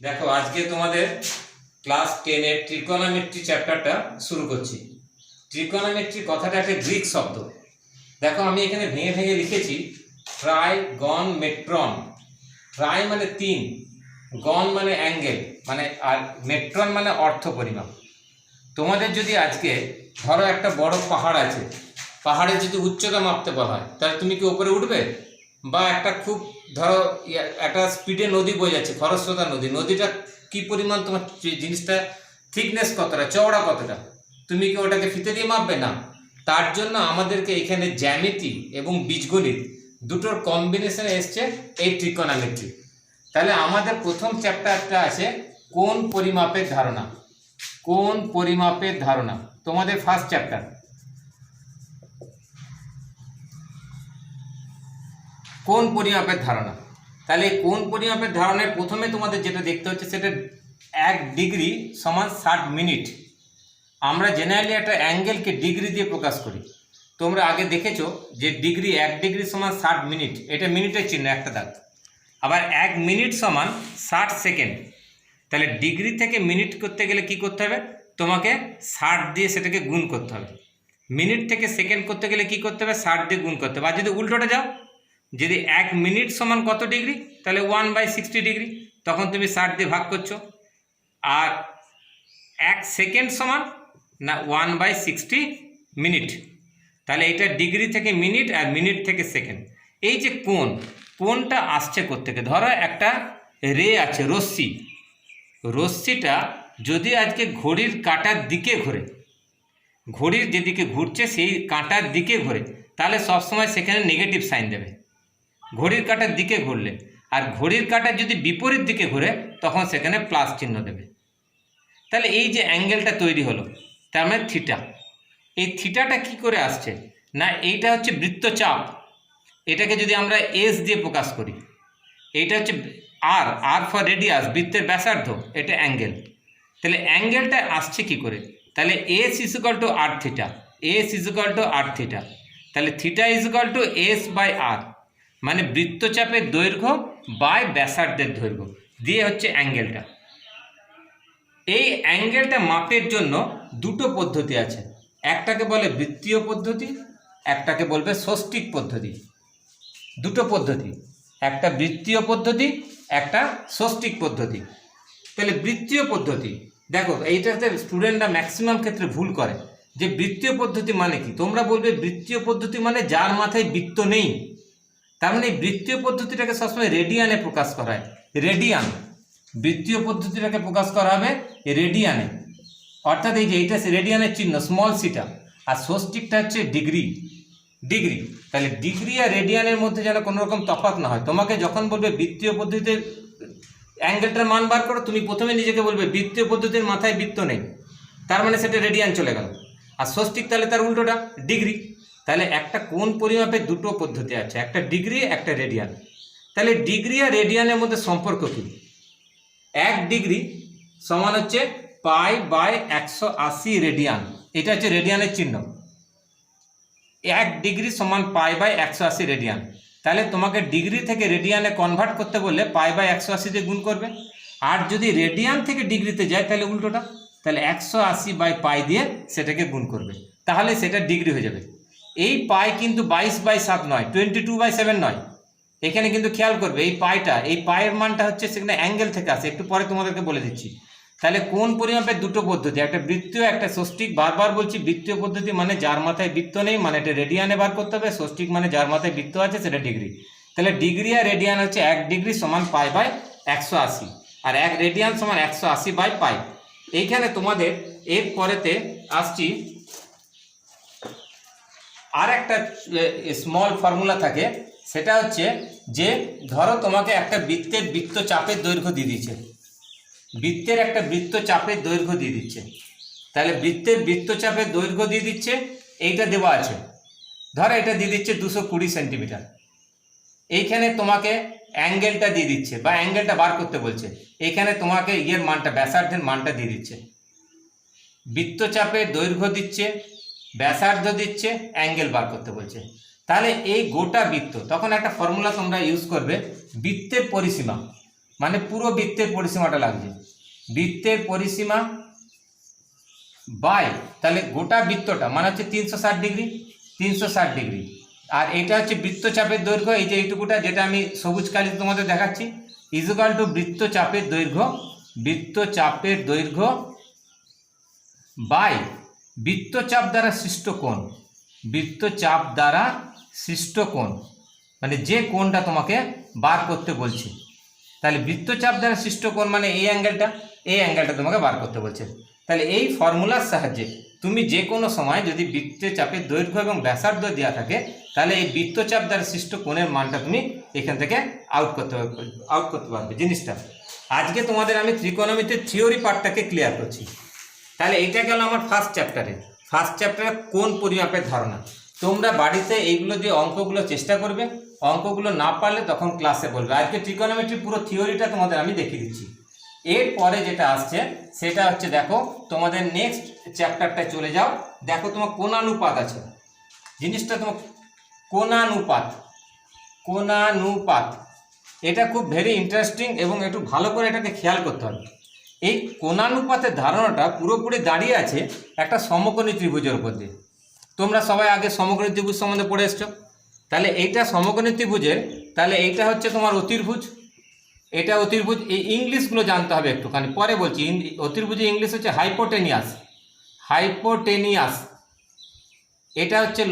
দেখো আজকে তোমাদের ক্লাস 10 এর ট্রিকোনোমেট্রি চ্যাপ্টারটা শুরু করছি। ট্রিকোনোমেট্রি কথাটা একটা গ্রিক শব্দ। দেখো আমি এখানে ভেঙে ভেঙে লিখেছি ট্রাইগনমেট্রন। ট্রাই মানে 3, গন মানে অ্যাঙ্গেল মানে, আর মেট্রন মানে অর্থ পরিমাপ। তোমাদের যদি আজকে ধরো একটা বড় পাহাড় আছে, পাহাড়ের যদি উচ্চতা মাপতে বলা হয় তাহলে তুমি কি উপরে উঠবে? বা একটা খুব ধরো একটা স্পিডে নদী বয়ে যাচ্ছে, খরস্রোতা নদী, নদীটা কি পরিমাণ, তোমার জিনিসটা থিকনেস কতটা, চওড়া কতটা, তুমি কি ওটাকে ফিতে দিয়ে মাপবে? না। তার জন্য আমাদেরকে এখানে জ্যামিতি এবং বীজগণিত দুটোর কম্বিনেশনে এসছে এই ট্রিকোনোমেট্রি। তাহলে আমাদের প্রথম চ্যাপ্টারটা আছে কোণ পরিমাপের ধারণা। কোণ পরিমাপের ধারণা তোমাদের ফার্স্ট চ্যাপ্টার। কোণ পরিমাপের ধারণা। তাহলে কোণ পরিমাপের ধারণায় প্রথমে তোমাদের যেটা দেখতে হচ্ছে সেটা 1 ডিগ্রি সমান 60 মিনিট। আমরা জেনারেলি একটা অ্যাঙ্গেলকে ডিগ্রি দিয়ে প্রকাশ করি। তোমরা আগে দেখেছো যে ডিগ্রি 1 ডিগ্রি সমান 60 মিনিট, এটা মিনিটের চিহ্ন একটা দাগ। আবার 1 মিনিট সমান 60 সেকেন্ড। তাহলে ডিগ্রি থেকে মিনিট করতে গেলে কি করতে হবে? তোমাকে 60 দিয়ে সেটাকে গুণ করতে হবে। মিনিট থেকে সেকেন্ড করতে গেলে কি করতে হবে? 60 দিয়ে গুণ করতে হবে। আর যদি উল্টোটা যাও, যদি 1 মিনিট সমান কত ডিগ্রি, তাহলে 1/60 ডিগ্রি, তখন তুমি 60 দিয়ে ভাগ করছো। আর 1 সেকেন্ড সমান না 1/60 মিনিট। তাহলে এটা ডিগ্রি থেকে মিনিট আর মিনিট থেকে সেকেন্ড। এই যে কোণটা আসছে কোত্থেকে? ধরো একটা রে আছে, রশ্মিটা যদি আজকে ঘড়ির কাঁটার দিকে ঘোরে, ঘড়ির যেদিকে ঘুরছে সেই কাঁটার দিকে ঘোরে, তাহলে সবসময় সেখানে নেগেটিভ সাইন দেবে ঘড়ির কাঁটার দিকে ঘুরলে। আর ঘড়ির কাঁটার যদি বিপরীত দিকে ঘুরে তখন সেখানে প্লাস চিহ্ন দেবে। তাহলে এই যে অ্যাঙ্গেলটা তৈরি হলো, তার মানে থিটা। এই থিটাটা কি করে আসছে? না এইটা হচ্ছে বৃত্তচাপ। এটাকে যদি আমরা এস দিয়ে প্রকাশ করি, এইটা হচ্ছে আর ফর রেডিয়াস, বৃত্তের ব্যাসার্ধ, এটা অ্যাঙ্গেল। তাহলে অ্যাঙ্গেলটা আসছে কি করে? তাহলে S equal to R theta, S equal to R theta. তাহলে theta equal to S by R, মানে বৃত্তচাপের দৈর্ঘ্য বাই ব্যাসার্ধের দৈর্ঘ্য দিয়ে হচ্ছে অ্যাঙ্গেলটা। এই অ্যাঙ্গেলটা মাপের জন্য দুটো পদ্ধতি আছে, একটাকে বলে বৃত্তীয় পদ্ধতি, একটাকে বলবে ষষ্ঠিক পদ্ধতি। দুটো পদ্ধতি, একটা বৃত্তীয় পদ্ধতি, একটা ষষ্ঠিক পদ্ধতি। তাহলে বৃত্তীয় পদ্ধতি, দেখো এইটাতে স্টুডেন্টরা ম্যাক্সিমাম ক্ষেত্রে ভুল করে যে বৃত্তীয় পদ্ধতি মানে কি। তোমরা বলবে বৃত্তীয় পদ্ধতি মানে যার মাথায় বৃত্ত নেই। তার মানে এই বৃত্তীয় পদ্ধতিটাকে সবসময় রেডিয়ানে প্রকাশ করা হয়, রেডিয়ান। বৃত্তীয় পদ্ধতিটাকে প্রকাশ করা হবে রেডিয়ানে, অর্থাৎ এই যে এইটা রেডিয়ানের চিহ্ন স্মল সিটা, আর ষষ্ঠিকটা হচ্ছে ডিগ্রি। তাহলে ডিগ্রি আর রেডিয়ানের মধ্যে যেন কোনো রকম তফাৎ না হয়। তোমাকে যখন বলবে বৃত্তীয় পদ্ধতিতে অ্যাঙ্গেলটার মান বার করো, তুমি প্রথমে নিজেকে বলবে বৃত্তীয় পদ্ধতির মাথায় বৃত্ত নেই, তার মানে সেটা রেডিয়ান চলে গেল। আর ষষ্ঠিক তাহলে তার উল্টোটা ডিগ্রি। তাহলে একটা কোণ পরিমাপের দুটো পদ্ধতি আছে, একটা ডিগ্রি, একটা রেডিয়ান। তাহলে ডিগ্রি আর রেডিয়ানের মধ্যে সম্পর্ক কি? 1 ডিগ্রি সমান হচ্ছে π/180 রেডিয়ান, এটা হচ্ছে রেডিয়ানের চিহ্ন। 1 ডিগ্রি সমান π/180 রেডিয়ান। তাহলে তোমাকে ডিগ্রি থেকে রেডিয়ানে কনভার্ট করতে বললে π/180 দিয়ে গুণ করবে। আর যদি রেডিয়ান থেকে ডিগ্রিতে যায় তাহলে উল্টোটা, তাহলে 180/π দিয়ে সেটাকে গুণ করবে, তাহলে সেটা ডিগ্রি হয়ে যাবে। এই পাই কিন্তু 22/7 নয়, 22/7 নয়। এখানে কিন্তু খেয়াল করবে এই পাইটা, এই পায়ের মানটা হচ্ছে সেখানে অ্যাঙ্গেল থেকে আসে, একটু পরে তোমাদেরকে বলে দিচ্ছি। তাহলে কোণ পরিমাপের দুটো পদ্ধতি, একটা বৃত্তীয়, একটা ষষ্ঠিক। বারবার বলছি বৃত্তীয় পদ্ধতি মানে যার মাথায় বৃত্ত নেই, মানে এটা রেডিয়ানে বার করতে হবে। ষষ্ঠিক মানে যার মাথায় বৃত্ত আছে, সেটা ডিগ্রি। তাহলে ডিগ্রি আর রেডিয়ান হচ্ছে 1 ডিগ্রি সমান π/180, আর 1 রেডিয়ান সমান 180/π। এইখানে তোমাদের এর পরেতে আসছি, আর একটা স্মল ফর্মুলা থাকে, সেটা হচ্ছে যে ধরো তোমাকে একটা বৃত্তের বৃত্তচাপের দৈর্ঘ্য দিয়ে দিচ্ছে, বৃত্তের একটা বৃত্তচাপের দৈর্ঘ্য দিয়ে দিচ্ছে। তাহলে বৃত্তের বৃত্তচাপের দৈর্ঘ্য দিয়ে দিচ্ছে, এইটা দেওয়া আছে। ধরো এটা দিয়ে দিচ্ছে 220 সেন্টিমিটার। এইখানে তোমাকে অ্যাঙ্গেলটা দিয়ে দিচ্ছে বা অ্যাঙ্গেলটা বার করতে বলছে। এইখানে তোমাকে ইয়ের মানটা, ব্যাসার্ধের মানটা দিয়ে দিচ্ছে। বৃত্তচাপের দৈর্ঘ্য দিচ্ছে, ব্যাসার্ধ দিচ্ছে, অ্যাঙ্গেল বার করতে বলছে। তাহলে এই গোটা বৃত্ত, তখন একটা ফর্মুলা তোমরা ইউজ করবে, বৃত্তের পরিসীমা। মানে পুরো বৃত্তের পরিসীমাটা লাগছে, বৃত্তের পরিসীমা বাই তাহলে গোটা বৃত্তটা মানে হচ্ছে 360 ডিগ্রি, 360 ডিগ্রি। আর এটা হচ্ছে বৃত্তচাপের দৈর্ঘ্য, এই যে এইটুকুটা যেটা আমি সবুজ কালি তোমাদের দেখাচ্ছি, ইজুকাল টু বৃত্তচাপের দৈর্ঘ্য, বৃত্তচাপের দৈর্ঘ্য বাই বৃত্তচাপ দ্বারা সৃষ্ট কোণ, বৃত্তচাপ দ্বারা সৃষ্ট কোণ মানে যে কোণটা তোমাকে বার করতে বলছে। তাহলে বৃত্তচাপ দ্বারা সৃষ্ট কোণ মানে এই অ্যাঙ্গেলটা তোমাকে বার করতে বলছে। তাহলে এই ফর্মুলার সাহায্যে তুমি যে কোনো সময় যদি বৃত্তচাপের দৈর্ঘ্য এবং ব্যাসার্ধ দেওয়া থাকে তাহলে এই বৃত্তচাপ দ্বারা সৃষ্ট কোণের মানটা তুমি এখান থেকে আউট করতে পারবে জিনিসটা। আজকে তোমাদের আমি ত্রিকোণমিতির থিওরি পার্টটাকে ক্লিয়ার করছি। তাহলে এটা গেল আমার ফার্স্ট চ্যাপ্টারে কোণ পরিমাপের ধারণা। তোমরা বাড়িতে এইগুলো যে অঙ্কগুলো চেষ্টা করবে, অঙ্কগুলো না পারলে তখন ক্লাসে বলবে। আজকে ট্রিকোনোমেট্রির পুরো থিওরিটা তোমাদের আমি দেখিয়ে দিচ্ছি। এরপরে যেটা আসছে সেটা হচ্ছে দেখো তোমাদের নেক্সট চ্যাপ্টারটায় চলে যাও, দেখো তোমার কোণানুপাত আছে, জিনিসটা তোমার কোণানুপাত এটা খুব ভেরি ইন্টারেস্টিং এবং একটু ভালো করে এটাকে খেয়াল করতে হবে। এই কোণানুপাতের ধারণাটা পুরোপুরি দাঁড়িয়ে আছে একটা সমকোণী ত্রিভুজের উপর দিয়ে। তোমরা সবাই আগে সমকোণী ত্রিভুজ সম্বন্ধে পড়ে এসছো, তাহলে এইটা সমকোণী ত্রিভুজের, তাহলে এইটা হচ্ছে তোমার অতির্ভুজ, এটা অতির্ভুজ। এই ইংলিশগুলো জানতে হবে একটুখানি, পরে বলছি। অতির্ভুজের ইংলিশ হচ্ছে হাইপোটেনিয়াস। এটা হচ্ছে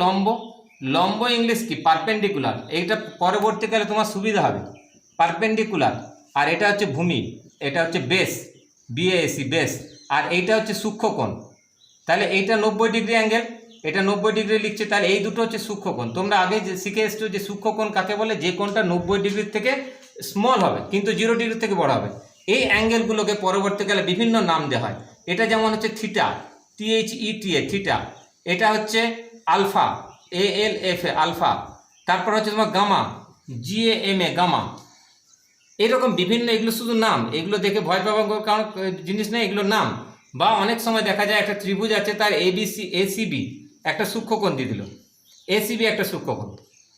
লম্ব ইংলিশ কি পারপেন্ডিকুলার, এইটা পরবর্তীকালে তোমার সুবিধা হবে, পারপেন্ডিকুলার। আর এটা হচ্ছে ভূমি, এটা হচ্ছে বেস, BAC বেস। আর এইটা হচ্ছে সূক্ষ্মকোণ, তাহলে এইটা 90 ডিগ্রি অ্যাঙ্গেল, এটা 90 ডিগ্রি লিখছে, তাহলে এই দুটো হচ্ছে সূক্ষ্মকোণ। তোমরা আগে যে শিখে এসছো যে সূক্ষ্মকোণ কাকে বলে, যে কোণটা 90 ডিগ্রির থেকে স্মল হবে কিন্তু 0 ডিগ্রি থেকে বড় হবে। এই অ্যাঙ্গেলগুলোকে পরবর্তীকালে বিভিন্ন নাম দেওয়া হয়। এটা যেমন হচ্ছে থিটা, THETA থিটা, এটা হচ্ছে আলফা, ALFA আলফা, তারপর হচ্ছে তোমার গামা, GAMA গামা। এরকম বিভিন্ন, এগুলো শুধু নাম, এগুলো দেখে ভয় পাওয়ার কারণ জিনিস নেই, এগুলো নাম। বা অনেক সময় দেখা যায় একটা ত্রিভুজ আছে, তার ACB একটা সূক্ষ্মকোণ দিয়ে দিল, ACB একটা সূক্ষ্মকোণ।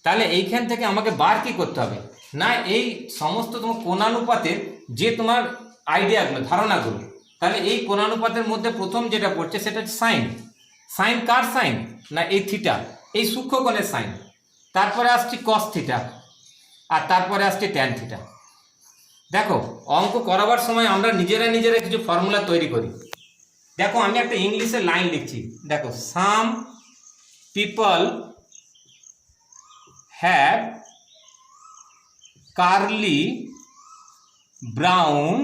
তাহলে এইখান থেকে আমাকে বার কি করতে হবে না, এই সমস্ত তোমার কোণানুপাতের যে তোমার আইডিয়াগুলো, ধারণাগুলো, তাহলে এই কোণানুপাতের মধ্যে প্রথম যেটা পড়ছে সেটা হচ্ছে সাইন। কার সাইন না এই থিটা, এই সূক্ষ্মকোণের সাইন। তারপরে আসছে কস থিটা, আর তারপরে আসছে ট্যান থিটা। দেখো অঙ্ক করাবার সময় আমরা নিজেরা কিছু ফর্মুলা তৈরি করি। দেখো আমি একটা ইংলিশে লাইন লিখছি, দেখো some people have curly brown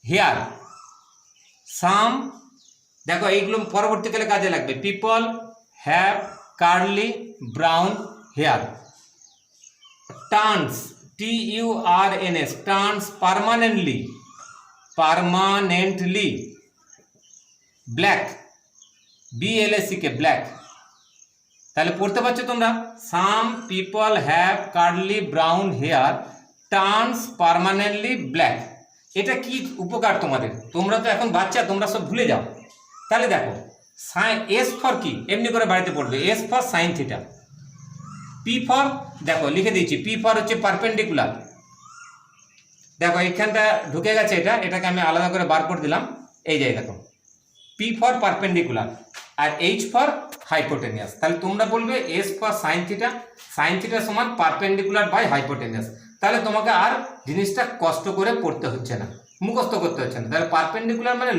hair. Some, দেখো এইগুলো পরবর্তীকালে কাজে লাগবে। People have curly brown hair. Turns, TURNS turns permanently black, BLACK black. তাহলে পড়তে পারছো তোমরা, some people have curly brown hair turns permanently black. এটা কি উপকার তোমাদের, তোমরা তো এখন বাচ্চা, তোমরা সব ভুলে যাও। তাহলে দেখো S ফর কি, এমনি করে বাড়িতে পড়বে, S for sine theta. P for, দেখো লিখে দিয়েছি, P ফর হচ্ছে পারপেন্ডিকুলার। দেখো এইখানটা ঢুকে গেছে, এটাকে আমি আলাদা করে বার করে দিলাম, এই যে দেখো P ফর পারপেন্ডিকুলার, আর H ফর হাইপোটেনিয়াস। তাহলে তোমরা বলবে S ফর সাইন থিটা সমান পারপেন্ডিকুলার বাই হাইপোটেনিয়াস। তাহলে তোমাকে আর জিনিসটা কষ্ট করে পড়তে হচ্ছে না, মুখস্থ করতে হচ্ছে না। তাহলে পারপেন্ডিকুলার মানে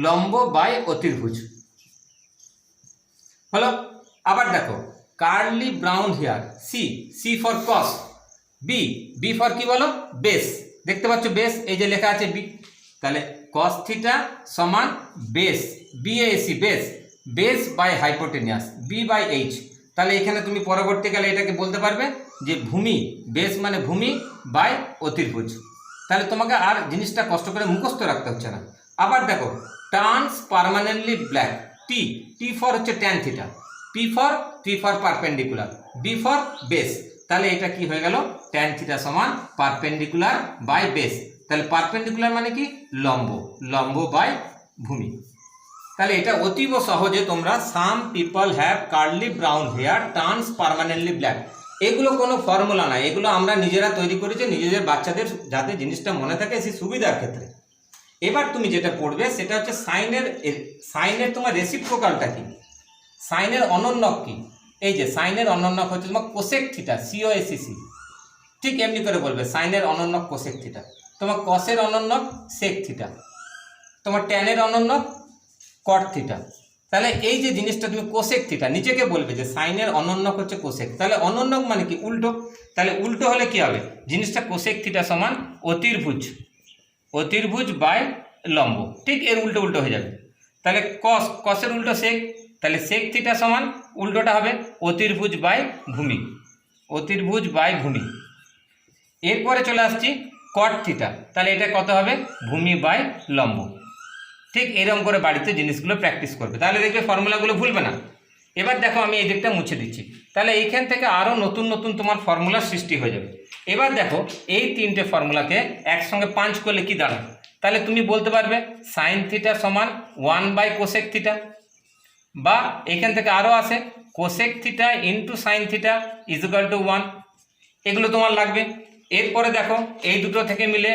লম্ব বাই অতির্ভুজ হলো। আবার দেখো curly brown hair, C for cos, B for কি বলো, বেস। দেখতে পাচ্ছ বেস, এই যে লেখা আছে B। তাহলে কস থিটা সমান base, BAC base by hypotenuse, B/H। তাহলে এখানে তুমি পরবর্তীকালে এটাকে বলতে পারবে যে ভূমি, বেস মানে ভূমি বাই অতির্ভুজ। তাহলে তোমাকে আর জিনিসটা কষ্ট করে মুখস্থ রাখতে হচ্ছে না। আবার দেখো turns permanently black, T for হচ্ছে tan theta, T for perpendicular, B for base. তাহলে এটা কি হয়ে গেল, ট্যান থিটা সমান পারপেন্ডিকুলার বাই বেস। তাহলে পারপেন্ডিকুলার মানে কি, লম্ব বাই ভূমি। তাহলে এটা অতীব সহজে তোমরা some people have curly brown hair turns permanently black, এগুলো কোনো ফর্মুলা না, এগুলো আমরা নিজেরা তৈরি করেছি নিজেদের বাচ্চাদের যাতে জিনিসটা মনে থাকে সেই সুবিধার ক্ষেত্রে। এবার তুমি যেটা পড়বে সেটা হচ্ছে সাইনের তোমার রেসিপ্রোকালটা কি, সাইনের অনন্যক কি। এই যে সাইনের অনন্যক হচ্ছে তোমার কোসেক থিটা, COSEC। ঠিক এমনি করে বলবে সাইনের অনন্যক কোসেক থিটা, তোমার কসের অনন্যক সেক থিটা, তোমার ট্যানের অনন্যক কট থিটা। তাহলে এই যে জিনিসটা তুমি কোসেক থিটা নিজেকে বলবে যে সাইনের অনন্যক হচ্ছে কোসেক, তাহলে অনন্যক মানে কি উল্টো। তাহলে উল্টো হলে কি হবে, জিনিসটা কোসেক থিটা সমান অতির্ভুজ বাই লম্ব, ঠিক এর উল্টো উল্টো হয়ে যাবে। তাহলে কসের উল্টো সেক, তাহলে সেক থিটা সমান উল্টোটা হবে অতির্ভুজ বাই ভূমি। এরপরে চলে আসছি কট থিটা, তাহলে এটা কত হবে ভূমি বাই লম্ব। ঠিক এরকম করে বাড়িতে জিনিসগুলো প্র্যাকটিস করবে, তাহলে দেখবে ফর্মুলাগুলো ভুলবে না। এবার দেখো আমি এই দিকটা মুছে দিচ্ছি, তাহলে এইখান থেকে আরও নতুন নতুন তোমার ফর্মুলার সৃষ্টি হয়ে যাবে। এবার দেখো এই তিনটে ফর্মুলাকে একসঙ্গে পাঞ্চ করলে কি দাঁড়ায়, তাহলে তুমি বলতে পারবে সাইন থিটা সমান 1 বাই কোসেক থিটা, বা এখান থেকে আরও আসে cosec theta into sine theta equal to 1, এগুলো তোমার লাগবে। এরপরে দেখো এই দুটো থেকে মিলে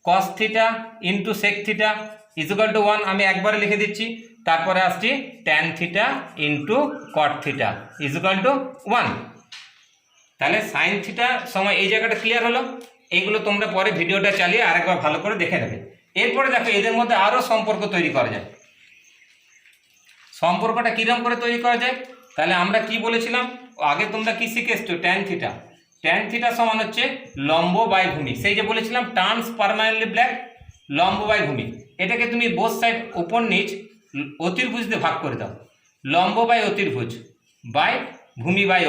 cos theta into sec theta equal to 1, আমি একবারে লিখে দিচ্ছি। তারপরে আসছি tan theta into cot theta equal to 1। তাহলে সাইন থিটা সময় এই জায়গাটা ক্লিয়ার হলো। এইগুলো তোমরা পরে ভিডিওটা চালিয়ে আরেকবার ভালো করে দেখে নেবে। এরপরে দেখো এদের মধ্যে আরও সম্পর্ক তৈরি করা যায়। সম্পর্কটা কীরকম করে তৈরি করা যায়, তাহলে আমরা কি বলেছিলাম আগে, তোমরা কি শিখে এসছো, ট্যান থিটা সমান হচ্ছে লম্ব বাই ভূমি। সেই যে বলেছিলাম টার্নস পার্মানেন্টলি ব্ল্যাক, লম্ব বাই ভূমি। এটাকে তুমি বোথ সাইড ওপর নিচ অতির্ভুজ দিয়ে ভাগ করে দাও, লম্ব বাই অতির্ভুজ বাই ভূমি বাই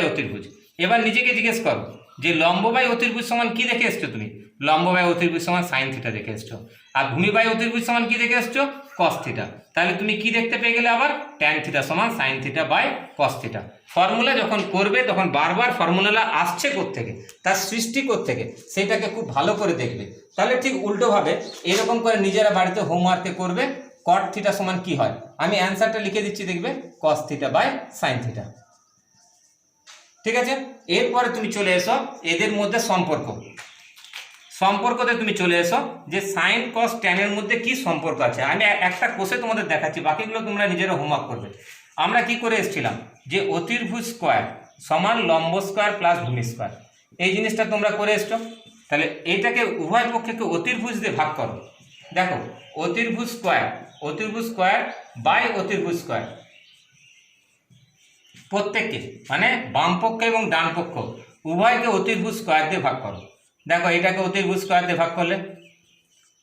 অতির্ভুজ। এবার নিজেকে জিজ্ঞেস করো যে লম্ব বাই অতির্ভুজ সমান কি দেখে এসছো তুমি, লম্ব বাই অতির্ভুজ সমান সাইন থিটা দেখে এসছো, আর ভূমি বাই অতির্ভুজ সমান কি দেখে এসছো, কস থিটা। তাহলে তুমি কি দেখতে পেয়ে গেলে আবার ট্যান থিটা সমান sine theta by cos theta. Formula যখন করবে তখন বারবার ফর্মুলা আসছে কোত্থেকে, তার সৃষ্টি কোত্থেকে, সেটাকে খুব ভালো করে দেখবে। তাহলে ঠিক উল্টোভাবে এরকম করে নিজেরা বাড়িতে হোমওয়ার্কে করবে, কট থিটা সমান কি হয়, আমি অ্যান্সারটা লিখে দিচ্ছি, দেখবে cos theta by sine theta. ঠিক আছে, এরপরে তুমি চলে এসো এদের মধ্যে সম্পর্কতে তুমি চলে এসো যে সাইন কস ট্যানের মধ্যে কি সম্পর্ক আছে। আমি একটা কোষে তোমাদের দেখাচ্ছি, বাকিগুলো তোমরা নিজেরা হোমওয়ার্ক করবে। আমরা কি করে এসেছিলাম যে অতির্ভুজ স্কোয়ার সমান লম্ব স্কোয়ার প্লাস ভূমি স্কোয়ার, এই জিনিসটা তোমরা করে এসছো। তাহলে এইটাকে উভয় পক্ষকে অতির্ভুজ দিয়ে ভাগ করো। দেখো অতির্ভুজ স্কোয়ার বাই অতির্ভুজ স্কোয়ার, প্রত্যেককে মানে বাম পক্ষ এবং ডান পক্ষ উভয়কে অতির্ভুজ স্কোয়ার দিয়ে ভাগ করো। দেখো এটাকে অতির্ভুজ স্কোয়ার দিয়ে ভাগ করলে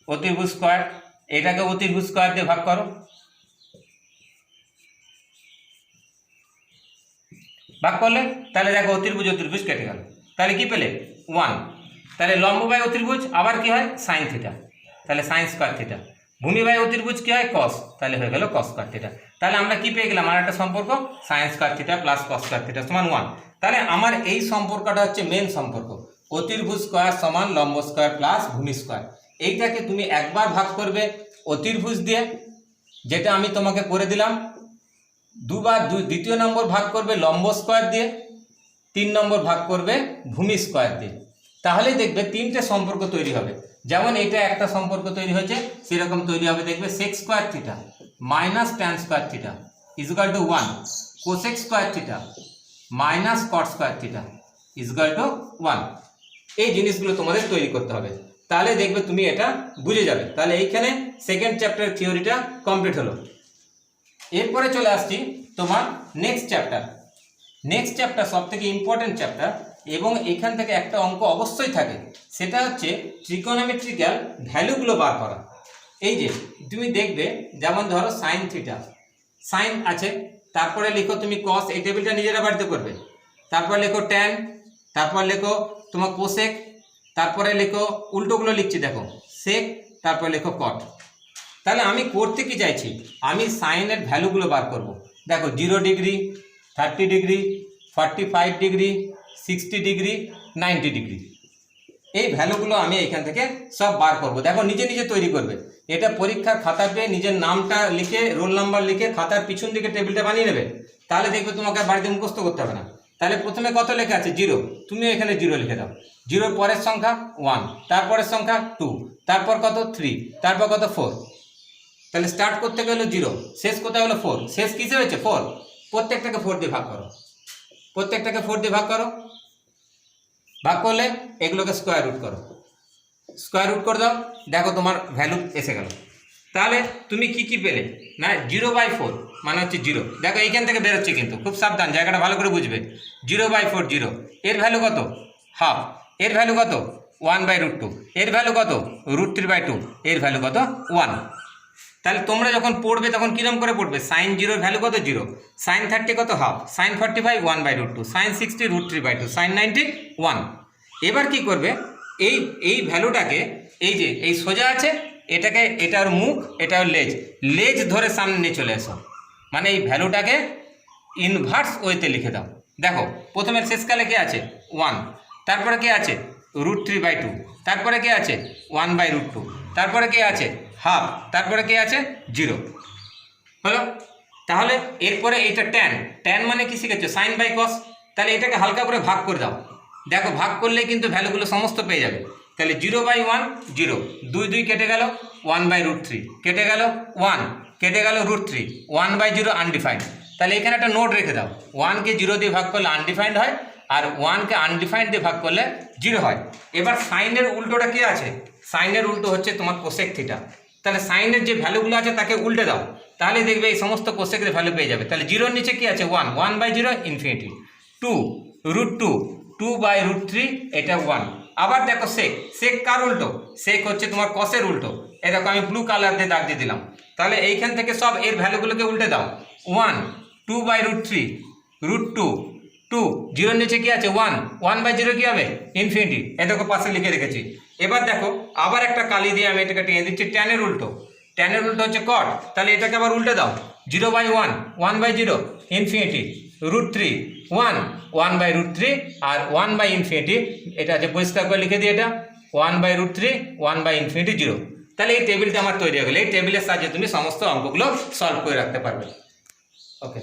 অতির্ভুজ স্কোয়ার, এটাকে অতির্ভুজ স্কোয়ার দিয়ে ভাগ করো, তাহলে দেখো অতির্ভুজ কেটে গেল, তাহলে কি পেলে 1। তাহলে লম্ব বাই অতির্ভুজ আবার কি হয় সাইন থিটা, তাহলে সাইন স্কোয়ার থিটা। ভূমি বাই অতির্ভুজ কি হয় কস, তাহলে হয়ে গেল কস স্কোয়ার থিটা। তাহলে আমরা কি পেয়ে গেলাম আর একটা সম্পর্ক, sine square theta plus cos square theta সমান 1। তাহলে আমার এই সম্পর্কটা হচ্ছে মেন সম্পর্ক, অতির্ভুজ স্কোয়ার সমান লম্ব স্কোয়ার প্লাস ভূমি স্কোয়ার। এইটাকে তুমি একবার ভাগ করবে অতির্ভুজ দিয়ে, যেটা আমি তোমাকে করে দিলাম, দ্বিতীয় নম্বর ভাগ করবে লম্ব স্কোয়ার দিয়ে, 3 নম্বর ভাগ করবে ভূমি স্কোয়ার দিয়ে। তাহলে দেখবে তিনটে সম্পর্ক তৈরি হবে। যেমন এটা একটা সম্পর্ক তৈরি হয়েছে, সেরকম তৈরি হবে দেখবে sec square theta minus tan square theta equal to 1, cosec square theta minus cot square theta equal to 1। এই জিনিসগুলো তোমাদের তৈরি করতে হবে, তাহলে দেখবে তুমি এটা বুঝে যাবে। তাহলে এইখানে সেকেন্ড চ্যাপ্টার থিওরিটা কমপ্লিট হলো। এরপরে চলে আসছি তোমার নেক্সট চ্যাপ্টার সব থেকে ইম্পর্টেন্ট চ্যাপ্টার, এবং এখান থেকে একটা অঙ্ক অবশ্যই থাকে, সেটা হচ্ছে ট্রিগোনোমেট্রিক্যাল ভ্যালুগুলো বার করা। এই যে তুমি দেখবে যেমন ধরো সাইন থিটা, সাইন আছে, তারপরে লেখো তুমি কস, এই টেবিলটা নিজেরা বাড়িতে করবে, তারপর লেখো ট্যান, তারপর লেখো তোমার কোসেক, তারপরে লেখো উল্টোগুলো লিখছি দেখো সেক, তারপর লেখো কট। তাহলে আমি করতে কি চাইছি, আমি সাইনের ভ্যালুগুলো বার করব। দেখো 0 degree, 30 degree, 45 degree, 60 degree, 90 degree, এই ভ্যালুগুলো আমি এখান থেকে সব বার করব। দেখো নিজে নিজে তৈরি করবে, এটা পরীক্ষার খাতা পেয়ে নিজের নামটা লিখে রোল নাম্বার লিখে খাতার পিছন দিকে টেবিলটা বানিয়ে নেবে, তাহলে দেখবে তোমাকে বাড়িতে মুখস্থ করতে হবে না। তাহলে প্রথমে কত লেখা আছে 0, তুমি এখানে 0 লিখে দাও। 0 পরের সংখ্যা 1, তারপরের সংখ্যা 2, তারপর কত 3, তারপর কত 4। তাহলে স্টার্ট করতে গেলে 0, শেষ কোথায় হলো 4, শেষ কিসে হয়েছে 4, প্রত্যেকটাকে 4 দিয়ে ভাগ করো, প্রত্যেকটাকে 4 দিয়ে ভাগ করো। ভাগ করলে এগুলোকে স্কোয়ার রুট করো, স্কোয়ার রুট করে দাও, দেখো তোমার ভ্যালু এসে গেল। তাহলে তুমি কি কি পেলে না 0/4 মানে হচ্ছে 0। দেখো এইখান থেকে বেরোচ্ছে কিন্তু, খুব সাবধান, জায়গাটা ভালো করে বুঝবে। 0/4 0, এর ভ্যালু কত হাফ, এর ভ্যালু কত 1/√2, এর ভ্যালু কত √3/2, এর ভ্যালু কত 1। তাহলে তোমরা যখন পড়বে তখন কিরম করে পড়বে, sin 0 এর ভ্যালু কত 0, sin 30 কত হাফ, sin 45 1/√2, sin 60 √3/2, sin 90 1। এবার কি করবে, এই ভ্যালুটাকে এই যে এই সোজা আছে এটাকে, এটা ওর মুখ, এটা ওর লেজ, লেজ ধরে সামনে নিয়ে চলে এসো, মানে এই ভ্যালুটাকে ইনভার্স ওয়েতে লিখে দাও। দেখো প্রথমে শেষকালে কে আছে 1, তারপরে কে আছে √3/2, তারপরে কে আছে 1/√2, তারপরে কে আছে হাফ, তারপরে কে আছে 0 হলো। তাহলে এরপরে এইটা ট্যান মানে কি শিখেছো sin/cos, তাহলে এটাকে হালকা করে ভাগ করে দাও। দেখো ভাগ করলে কিন্তু ভ্যালুগুলো সমস্ত পেয়ে যাবে। তাহলে 0/1 0, 2 2 কেটে গেল, 1/√3 কেটে গেল, 1 কেটে গেল √3, 1/0 আনডিফাইন্ড। তাহলে এখানে একটা নোট রেখে দাও, 1কে 0 দিয়ে ভাগ করলে আনডিফাইন্ড হয়, আর 1কে আনডিফাইন্ড দিয়ে ভাগ করলে 0 হয়। এবার সাইনের উল্টোটা কি আছে, সাইনের উল্টো হচ্ছে তোমার কোসেক থিটা। তাহলে সাইনের যে ভ্যালুগুলো আছে তাকে উল্টে দাও, তাহলে দেখবে এই সমস্ত কোসেকের ভ্যালু পেয়ে যাবে। তাহলে 0-র নিচে কি আছে 1, 1/0 ইনফিনিটি, 2 √2, 2/√3 এটা 1। আবার দেখো সেক কার উল্টো, সেক হচ্ছে তোমার কসের উল্টো। এই দেখো আমি ব্লু কালার দিয়ে দাগ দিয়ে দিলাম। তাহলে এইখান থেকে সব এর ভ্যালুগুলোকে উল্টে দাও, 1 2/√3 √2 2, 0-র নিচে কি আছে 1, 1/0 কি হবে ইনফিনিটি। এ দেখো পাশে লিখে রেখেছি। এবার দেখো আবার একটা কালি দিয়ে আমি এটাকে টেনে দিচ্ছি, ট্যানের উল্টো, ট্যানের উল্টো হচ্ছে কট। তাহলে এটাকে আবার উল্টে দাও, 0/1 1/0 ইনফিনিটি, √3 1 1/√3 আর 1/∞, এটা আছে পরিষ্কার করে লিখে দিই, এটা 1/√3 1/∞ 0। তাহলে এই টেবিলটা আমার তৈরি হয়ে গেল। এই টেবিলের সাহায্যে তুমি সমস্ত অঙ্কগুলো সলভ করে রাখতে পারবে। ওকে।